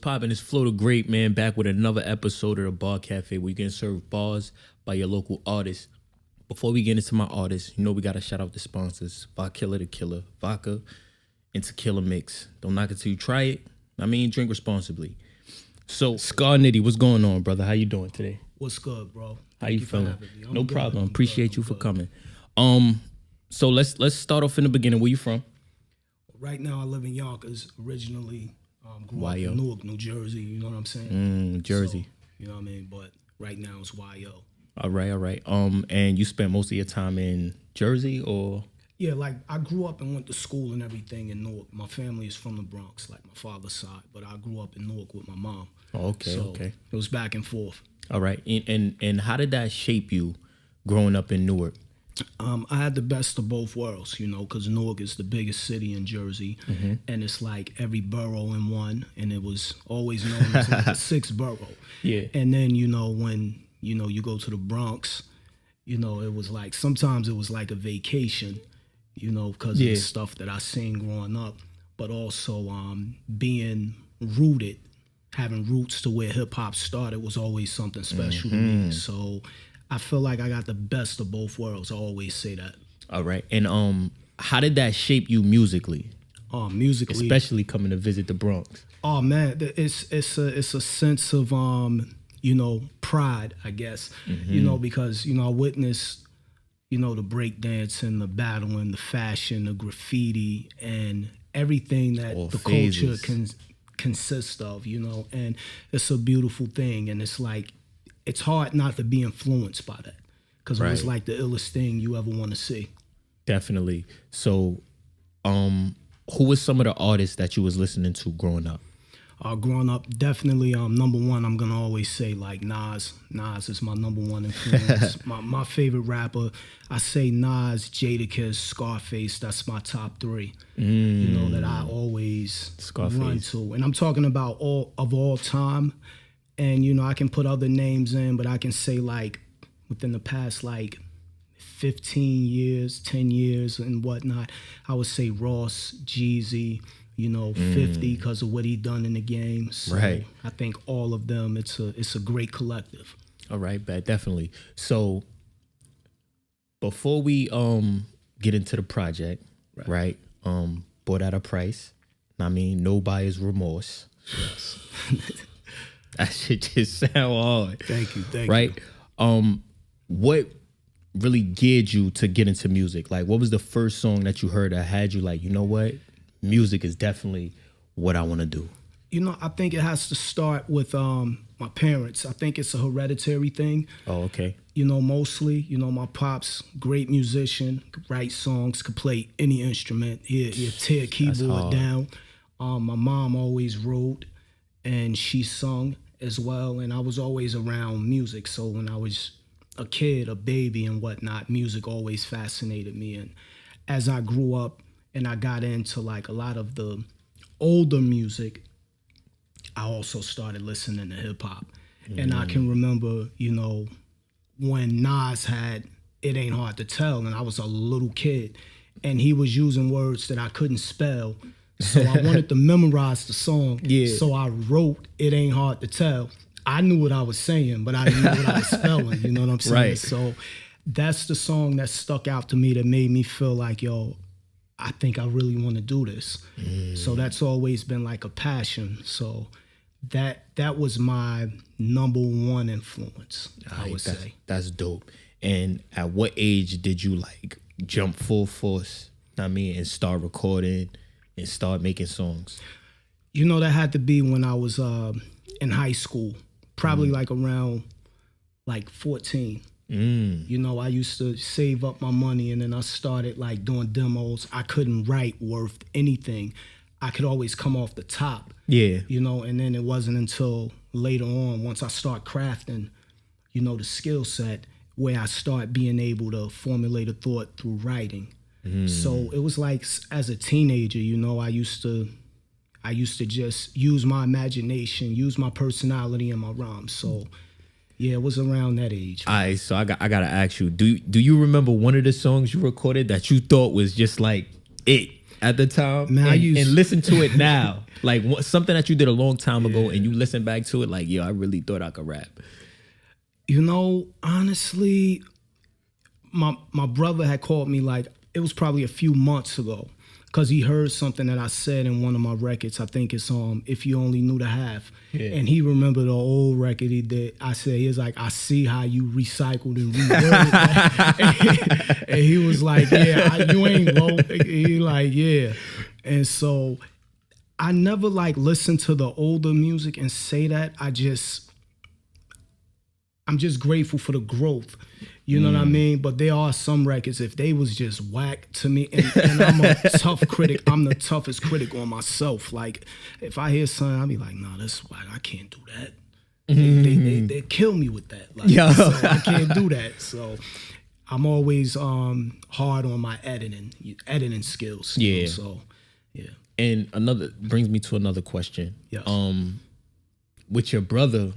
poppin'? It's Flo the Great, man, back with another episode of the Barcafe where you can serve bars by your local artists. Before we get into my artists, you know we gotta shout out the sponsors. Vodka the Killer, vodka and tequila mix. Don't knock it till you try it. I mean, drink responsibly. So, Scar Nitti, what's going on, brother? How you doing today? What's good, bro? How you feeling? No good. problem. I'm Appreciate good. you I'm for good. coming. So let's start off in the beginning. Where you from? Right now, I live in Yonkers. Originally, grew up YO. in Newark, New Jersey. You know what I'm saying? Jersey. So, you know what I mean? But right now, it's YO. All right. And you spent most of your time in Jersey, or? Yeah, like I grew up and went to school and everything in Newark. My family is from the Bronx, like my father's side, but I grew up in Newark with my mom. Oh, okay, So okay. It was back and forth. All right. And how did that shape you growing up in Newark? I had the best of both worlds, you know, because Newark is the biggest city in Jersey, and it's like every borough in one, and it was always known as like the sixth borough. Yeah. And then, you know, when, you know, you go to the Bronx, you know, it was like, sometimes it was like a vacation, you know, because of the stuff that I seen growing up, but also being rooted, having roots to where hip hop started was always something special to me. So I feel like I got the best of both worlds. I always say that. All right. And how did that shape you musically? Musically, Especially coming to visit the Bronx. oh man, it's a sense of you know, pride, I guess. You know, because you know I witnessed, you know, the breakdancing, the battling, the fashion, the graffiti, and everything that All the phases. culture can consist of. You know, and it's a beautiful thing, and it's like it's hard not to be influenced by that because it was Right. like the illest thing you ever want to see. Definitely. So, who was some of the artists that you was listening to growing up? Growing up, definitely number one, I'm gonna always say like Nas. Nas is my number one influence. my favorite rapper, I say Nas, Jadakiss, Scarface. That's my top three. You know that I always Scarface. run to, and I'm talking about all time. And you know I can put other names in, but I can say like within the past like 15 years, 10 years, and whatnot, I would say Ross, Jeezy. You know, 50 because of what he done in the game. So Right. I think all of them, it's a great collective. All right, bad, definitely. So, before we get into the project, right? Bought at a price. I mean, no buyer's remorse. Yes. That shit just sound hard. Thank you. Right? What really geared you to get into music? Like, what was the first song that you heard that had you like, you know what? Music is definitely what I want to do. You know, I think it has to start with my parents. I think it's a hereditary thing. Oh, okay. You know, mostly, you know, my pop's great musician, could write songs, could play any instrument. He'd tear a keyboard hard. down. My mom always wrote and she sung as well. And I was always around music. So when I was a kid, a baby and whatnot, music always fascinated me. And as I grew up and I got into like a lot of the older music, I also started listening to hip hop. And I can remember, you know, when Nas had It Ain't Hard to Tell, and I was a little kid, and he was using words that I couldn't spell. So I wanted to memorize the song. Yeah. So I wrote It Ain't Hard to Tell. I knew what I was saying, but I knew what I was spelling. You know what I'm saying? Right. So that's the song that stuck out to me that made me feel like, yo, I think I really want to do this. So that's always been like a passion. So that was my number one influence, I would say. That's dope. And at what age did you like jump full force, and start recording and start making songs? You know, that had to be when I was in high school, probably like around like 14. You know, I used to save up my money and then I started like doing demos. I couldn't write worth anything. I could always come off the top. Yeah. You know, and then it wasn't until later on, once I start crafting, you know, the skill set, where I start being able to formulate a thought through writing. So it was like as a teenager, you know, I used to just use my imagination, use my personality in my rhymes. So yeah, it was around that age. All right, so I gotta ask you, do you remember one of the songs you recorded that you thought was just like it at the time, Man, and listen to it now. Like something that you did a long time ago, and you listen back to it, like, yo, I really thought I could rap. You know, honestly, my brother had called me, like, it was probably a few months ago, because he heard something that I said in one of my records. I think it's If You Only Knew the Half. Yeah. And he remembered the old record he did. I said, he was like, I see how you recycled and reworded that. And he was like, yeah, you ain't low. He like, yeah. And so I never like listened to the older music and say that. I'm just grateful for the growth. You know what I mean? But there are some records, if they was just whack to me, and I'm a tough critic, I'm the toughest critic on myself. Like, if I hear something, I'll be like, nah, that's whack, I can't do that. They kill me with that. Like, so I can't do that. So I'm always hard on my editing skills. Yeah. Know? So, yeah. And brings me to another question. Yes. With your brother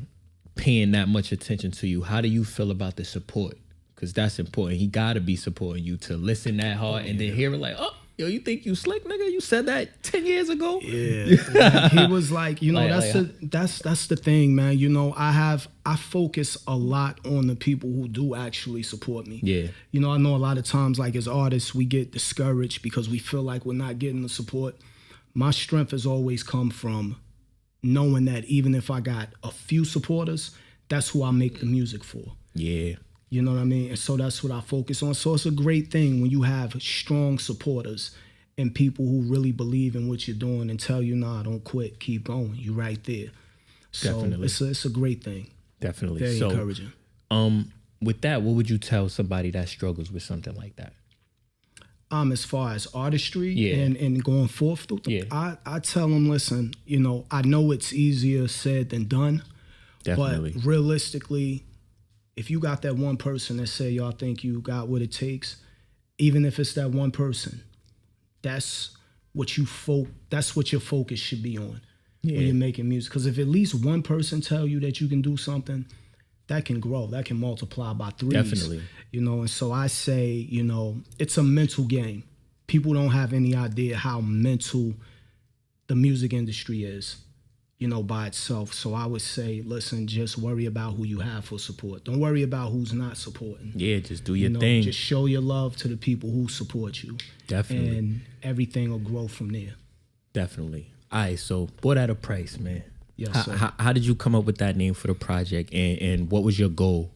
paying that much attention to you, how do you feel about the support? Because that's important. He gotta be supporting you to listen that hard and then hear it like, oh, yo, you think you slick, nigga? You said that 10 years ago? Yeah. He was like, you know, that's the thing, man. You know, I focus a lot on the people who do actually support me. Yeah. You know, I know a lot of times, like, as artists, we get discouraged because we feel like we're not getting the support. My strength has always come from knowing that even if I got a few supporters, that's who I make the music for. Yeah. You know what I mean? And so that's what I focus on. So it's a great thing when you have strong supporters and people who really believe in what you're doing and tell you, nah, don't quit, keep going. You're right there. So definitely. It's a great thing. Definitely. Very encouraging. With that, what would you tell somebody that struggles with something like that? As far as artistry and going forth, I tell them, listen, you know, I know it's easier said than done. Definitely. But realistically, if you got that one person that say, y'all think you got what it takes, even if it's that one person, that's what your focus should be on when you're making music. Because if at least one person tell you that you can do something, that can grow, that can multiply by threes. Definitely. You know, and so I say, you know, it's a mental game. People don't have any idea how mental the music industry is, you know, by itself. So I would say, listen, just worry about who you have for support. Don't worry about who's not supporting. Yeah, just do your thing. Just show your love to the people who support you. Definitely. And everything will grow from there. Definitely. All right, so Bought at a Price, man. Yes, sir. How did you come up with that name for the project, and what was your goal?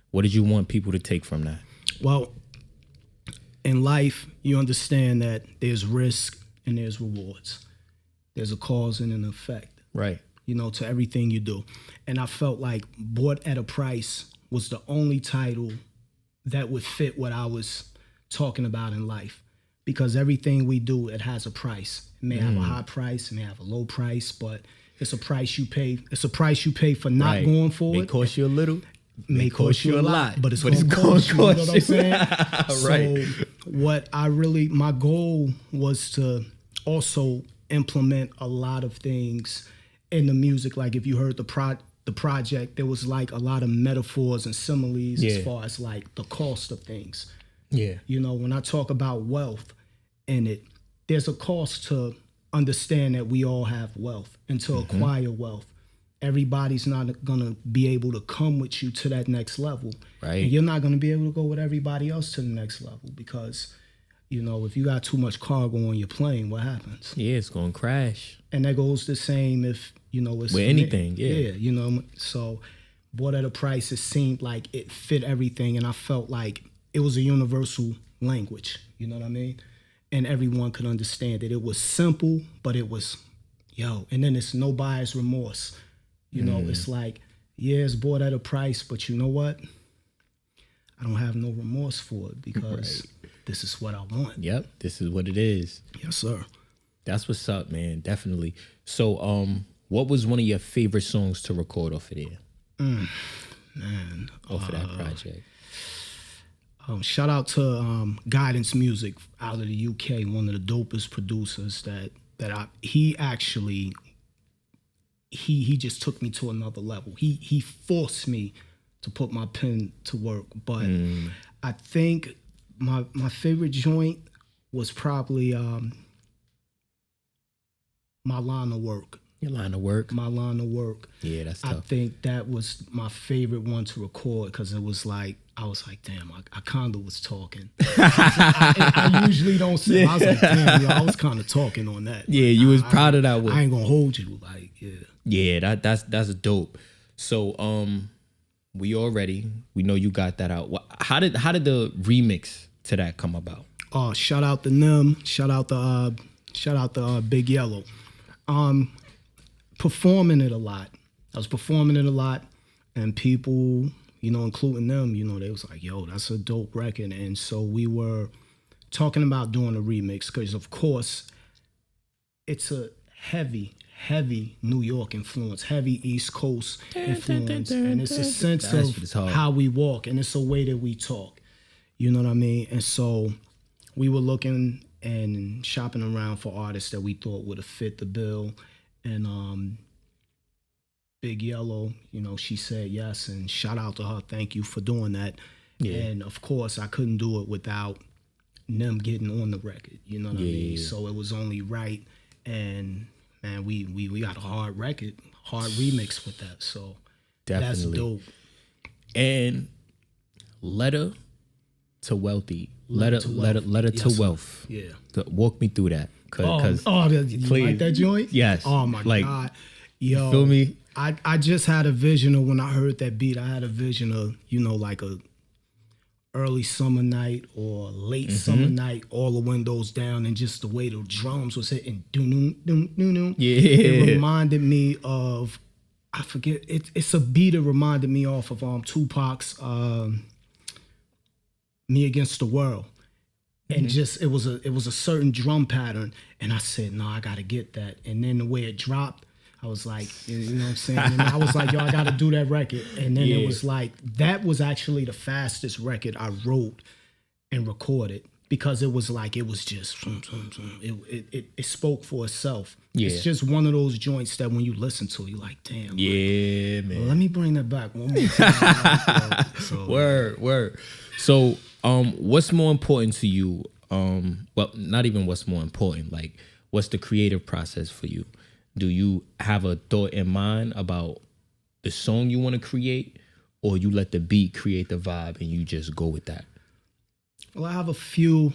What did you want people to take from that? Well, in life, you understand that there's risk and there's rewards. There's a cause and an effect. Right. You know, to everything you do. And I felt like Bought at a Price was the only title that would fit what I was talking about in life. Because everything we do, it has a price. It may have a high price, it may have a low price, but it's a price you pay. It's a price you pay for not going forward. May cost you a little. May cost you a lot. But it's going to cost you. You know what I'm saying? Right. So my goal was to also implement a lot of things in the music. Like if you heard the project, there was like a lot of metaphors and similes as far as like the cost of things. Yeah. You know, when I talk about wealth in it, there's a cost to understand that we all have wealth and to acquire wealth. Everybody's not going to be able to come with you to that next level. Right. And you're not going to be able to go with everybody else to the next level because, you know, if you got too much cargo on your plane, what happens? Yeah, it's going to crash. And that goes the same if, you know, it's... with anything, Yeah, you know, so Bought at a Price, it seemed like it fit everything, and I felt like it was a universal language, you know what I mean? And everyone could understand it. It was simple, but it was, and then it's no buyer's remorse. You know, it's like, it's bought at a price, but you know what? I don't have no remorse for it because this is what I want. Yep, this is what it is. Yes, sir. That's what's up, man. Definitely. So, what was one of your favorite songs to record off of there? Off of that project. Shout out to Guidance Music out of the UK, one of the dopest producers he just took me to another level. He forced me to put my pen to work. But I think my favorite joint was probably My Line of Work. Your line of work. My Line of Work. Yeah, that's I tough. think that was my favorite one to record because it was like, I was like, damn, I kind of was talking. I usually don't say. I was like, damn, yo, I was kind of talking on that. Yeah, you was proud of that one. I ain't gonna hold you. Like, yeah. Yeah, that's dope. So we all ready. We know you got that out. How did the remix to that come about? Oh, shout out to Nim. Shout out to Big Yellow. Performing it a lot. I was performing it a lot, and people, including them, they was like, yo, that's a dope record. And so we were talking about doing a remix because, of course, it's a heavy New York influence, heavy East Coast influence, and it's a sense of how we walk, and it's a way that we talk. You know what I mean? And so we were looking and shopping around for artists that we thought would have fit the bill. And Big Yellow, she said yes, and shout out to her. Thank you for doing that. Yeah. And of course, I couldn't do it without them getting on the record. You know what I mean? So it was only right. And man, we got a hard record, hard remix with that. So definitely. That's dope. And Letter to Wealthy. Letter to Wealth. Yeah. Walk me through that. You like that joint? Yes. Oh my God. Yo, you feel me? I just had a vision of when I heard that beat. I had a vision of, like a early summer night or late summer night, all the windows down, and just the way the drums was hitting. Yeah. It reminded me of, I forget, it's a beat that reminded me off of Tupac's Me Against the World. And just it was a certain drum pattern, and I said, no, I gotta get that. And then the way it dropped, I was like, you know what I'm saying? And I was like, yo, I gotta do that record. And then it was like, that was actually the fastest record I wrote and recorded, because it was just it spoke for itself. Yeah. It's just one of those joints that when you listen to, you're like, damn. Yeah, man. Let me bring that back one more time. So, word. So, what's more important to you? Well, not even what's more important. Like, what's the creative process for you? Do you have a thought in mind about the song you want to create, or you let the beat create the vibe and you just go with that? Well, I have a few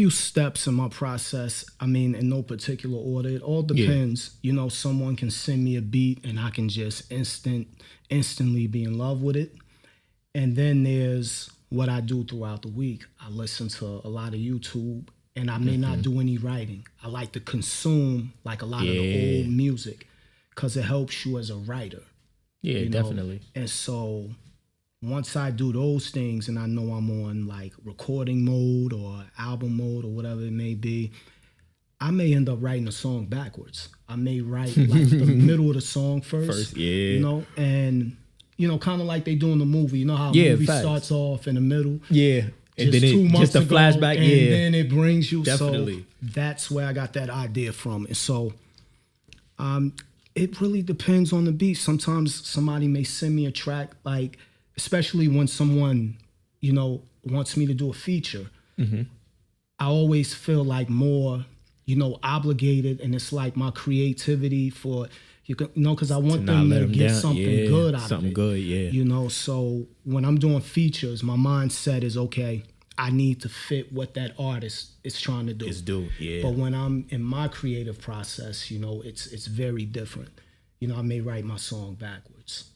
steps in my process. I mean, in no particular order. It all depends. Yeah. Someone can send me a beat and I can just instantly be in love with it. And then there's what I do throughout the week. I listen to a lot of YouTube, and I may not do any writing. I like to consume like a lot of the old music because it helps you as a writer. Yeah, definitely. And so once I do those things and I know I'm on like recording mode or album mode or whatever it may be, I may end up writing a song backwards. I may write like the middle of the song first. And kind of like they do in the movie. You know how a movie starts off in the middle? Yeah. And then just a flashback. And then it brings you. Definitely. So that's where I got that idea from. And so it really depends on the beat. Sometimes somebody may send me a track, like, especially when someone, wants me to do a feature. Mm-hmm. I always feel like more, obligated. And it's like my creativity for... because I want them to get something good out of it. Something good, yeah. So when I'm doing features, my mindset is, okay, I need to fit what that artist is trying to do. But when I'm in my creative process, it's very different. I may write my song backwards,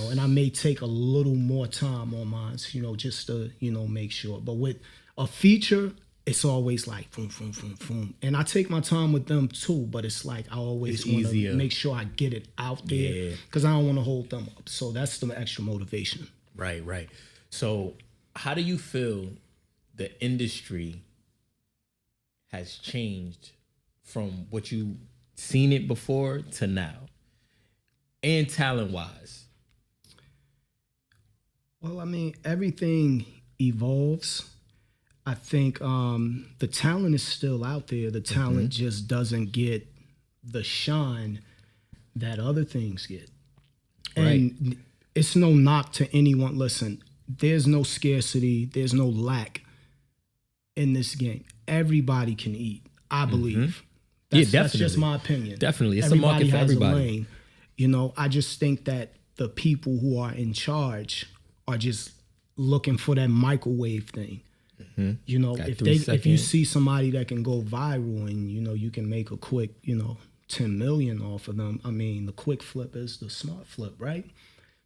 and I may take a little more time on mine, just to, make sure. But with a feature, it's always like boom, boom, boom, boom. And I take my time with them too, but it's like I always want to make sure I get it out there because I don't want to hold them up. So that's the extra motivation. Right. So how do you feel the industry has changed from what you seen it before to now? And talent-wise? Well, I mean, everything evolves. I think the talent is still out there. The talent just doesn't get the shine that other things get. And it's no knock to anyone. Listen, there's no scarcity. There's no lack in this game. Everybody can eat, I believe. That's just my opinion. Definitely. It's Everybody a market for has everybody. a lane. You know, I just think that the people who are in charge are just looking for that microwave thing. Mm-hmm. You know, if you see somebody that can go viral and, you know, you can make a quick, you know, 10 million off of them. I mean, the quick flip is the smart flip, right?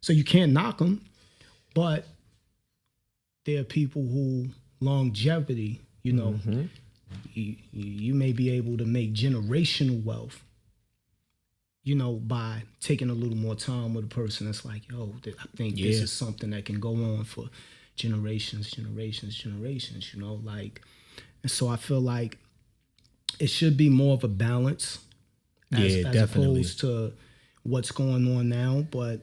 So you can't knock them, but there are people who longevity, you know, mm-hmm. you may be able to make generational wealth, you know, by taking a little more time with a person that's like, yo, I think this is something that can go on for generations, you know, like, and so I feel like it should be more of a balance as opposed to what's going on now. But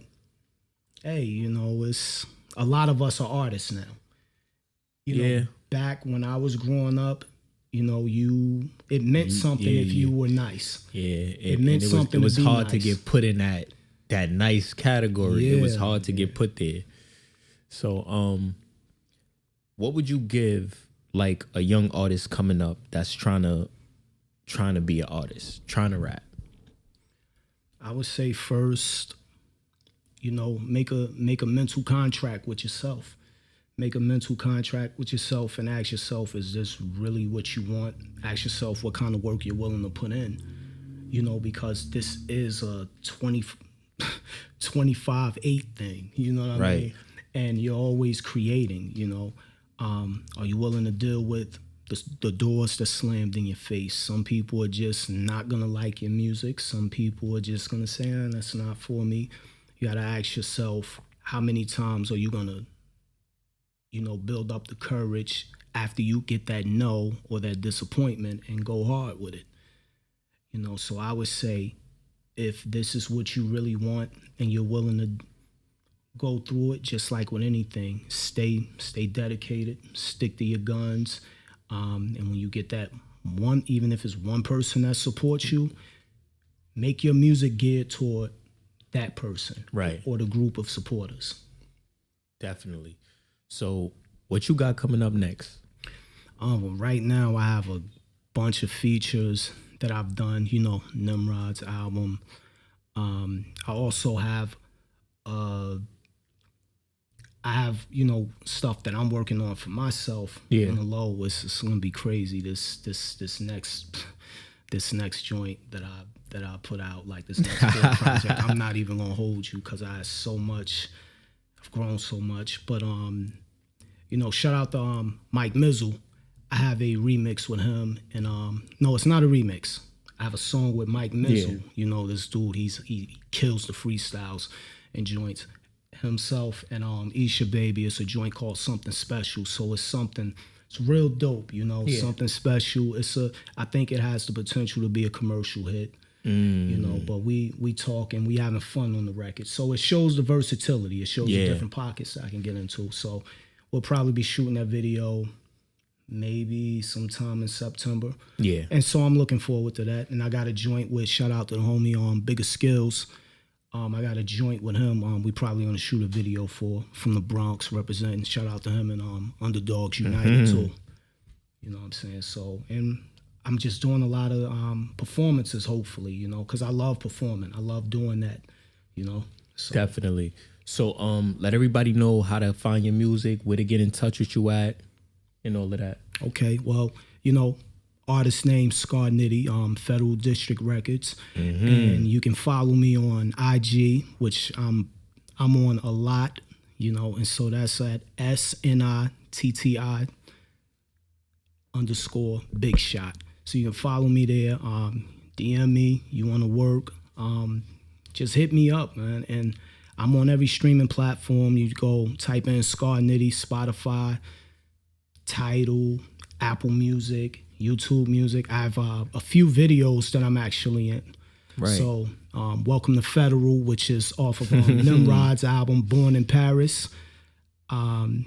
hey, you know, it's a lot of us are artists now. You know, back when I was growing up, you know, it meant something if you were nice. Yeah, it meant something. It was hard to get put in that nice category. Yeah, it was hard to get put there. So, what would you give like a young artist coming up that's trying to be an artist, trying to rap? I would say first, you know, make a mental contract with yourself. Make a mental contract with yourself and ask yourself, is this really what you want? Ask yourself what kind of work you're willing to put in. You know, because this is a 25/8 thing. You know what I mean? And you're always creating, you know. Are you willing to deal with the doors that slammed in your face? Some people are just not going to like your music. Some people are just going to say, that's not for me. You got to ask yourself, how many times are you going to, you know, build up the courage after you get that no or that disappointment and go hard with it? You know, so I would say if this is what you really want and you're willing to go through it, just like with anything, stay dedicated, stick to your guns. And when you get that one, even if it's one person that supports you, make your music geared toward that person, right, or the group of supporters. Definitely. So what you got coming up next? Well, right now I have a bunch of features that I've done, you know, Nimrod's album. I also have you know, stuff that I'm working on for myself. On the low. It's gonna be crazy. This next joint that I put out, like this next project. I'm not even gonna hold you because I've grown so much. But you know, shout out to Mike Mizzle. I have a remix with him, and no, it's not a remix. I have a song with Mike Mizzle. You know, this dude, he kills the freestyles and joints himself, and Isha Baby. It's a joint called Something Special. So it's real dope, you know, something special. I think it has the potential to be a commercial hit. You know, but we talk and we having fun on the record. So it shows the versatility. It shows the different pockets that I can get into. So we'll probably be shooting that video maybe sometime in September. Yeah. And so I'm looking forward to that. And I got a joint with, shout out to the homie Bigger Skills. I got a joint with him. We probably gonna shoot a video from the Bronx representing. Shout out to him and Underdogs United too. You know what I'm saying? So, and I'm just doing a lot of performances, hopefully, you know, because I love performing. I love doing that, you know. So. Definitely. So let everybody know how to find your music, where to get in touch with you at, and all of that. Okay, well, you know, artist name Scar Nitti, Federal District Records, and you can follow me on IG, which I'm on a lot, you know, and so that's at SNITTI _Big Shot. So you can follow me there, DM me, you want to work, just hit me up, man. And I'm on every streaming platform. You go type in Scar Nitti, Spotify, Tidal, Apple Music, YouTube Music. I have a few videos that I'm actually in. Right. So Welcome to Federal, which is off of Nimrod's album, Born in Paris.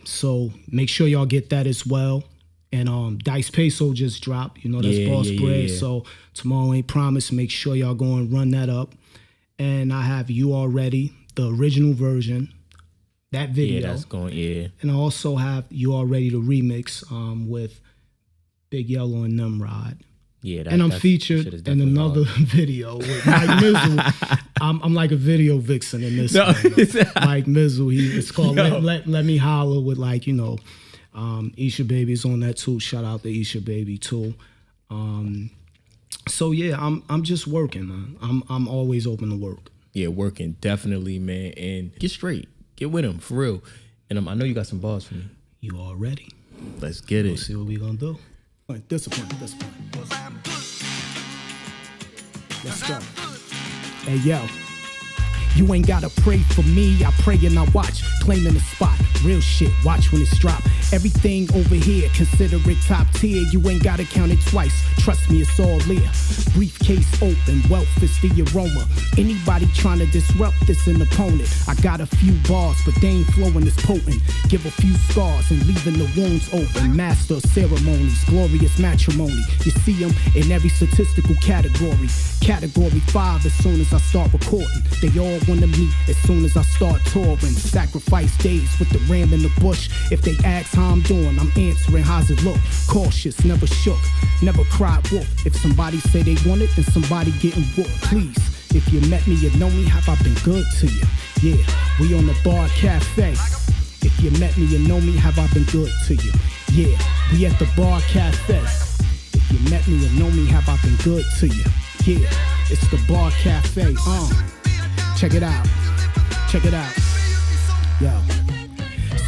So make sure y'all get that as well. And Dice Peso just dropped. You know, that's Boss Bread. Yeah. So Tomorrow Ain't Promised. Make sure y'all go and run that up. And I have You Already, the original version. That video. Yeah, that's going, And I also have You Already, the remix with Big Yellow and Nimrod. Yeah, and I'm that shit featured is in definitely another hard. video with Mike Mizzle. I'm like a video vixen in this one. Mike Mizzle, it's called Let Me Holler with like, you know, Isha Baby's on that too. Shout out to Isha Baby too. So yeah, I'm just working, man. I'm always open to work. Yeah, working definitely, man. And get straight, get with him for real. And I know you got some bars for me. You all ready? Let's get it. Let's see what we gonna do. Discipline. Let's go. Hey yo. You ain't gotta pray for me, I pray and I watch. Claiming the spot, real shit, watch when it's drop. Everything over here, consider it top tier. You ain't gotta count it twice, trust me, it's all there. Briefcase open, wealth is the aroma. Anybody trying to disrupt this an opponent. I got a few bars, but they ain't flowing as potent. Give a few scars and leaving the wounds open. Master of ceremonies, glorious matrimony. You see them in every statistical category. Category 5 as soon as I start recording. They all wanna meet as soon as I start touring. Sacrifice days with the ram in the bush. If they ask how I'm doing, I'm answering how's it look. Cautious, never shook, never cried wolf. If somebody say they want it, then somebody getting whooped. Please, if you met me, you know me. Have I been good to you? Yeah, we on the Barcafe. If you met me, you know me. Have I been good to you? Yeah, we at the Barcafe. If you met me, you know me. Have I been good to you? Yeah, it's the Barcafe. Check it out. Yo.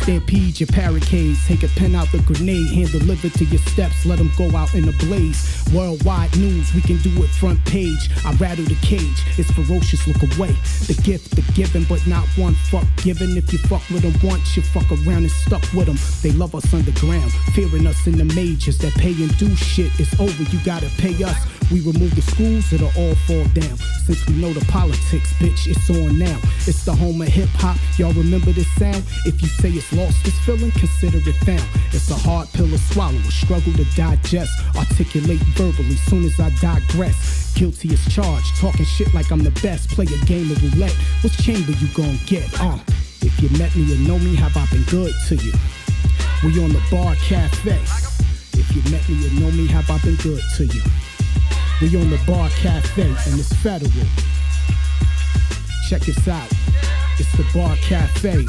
Stampede your barricades, take a pen out the grenade, hand delivered to your steps, let them go out in a blaze. Worldwide news, we can do it front page. I rattle the cage, it's ferocious, look away. The gift, the given, but not one fuck given. If you fuck with them once, you fuck around and stuck with them. They love us underground, fearing us in the majors. That pay and do shit is over, you gotta pay us. We remove the schools, it'll all fall down. Since we know the politics, bitch, it's on now. It's the home of hip-hop, y'all remember this sound? If you say it's lost, this feeling, consider it found. It's a hard pill to swallow, a struggle to digest. Articulate verbally, soon as I digress. Guilty as charged, talking shit like I'm the best. Play a game of roulette, which chamber you gon' get? If you met me, you know me, have I been good to you? We on the Barcafe. If you met me, you know me, have I been good to you? We on the Barcafe and it's federal. Check us out. It's the Barcafe.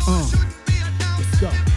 Let's go.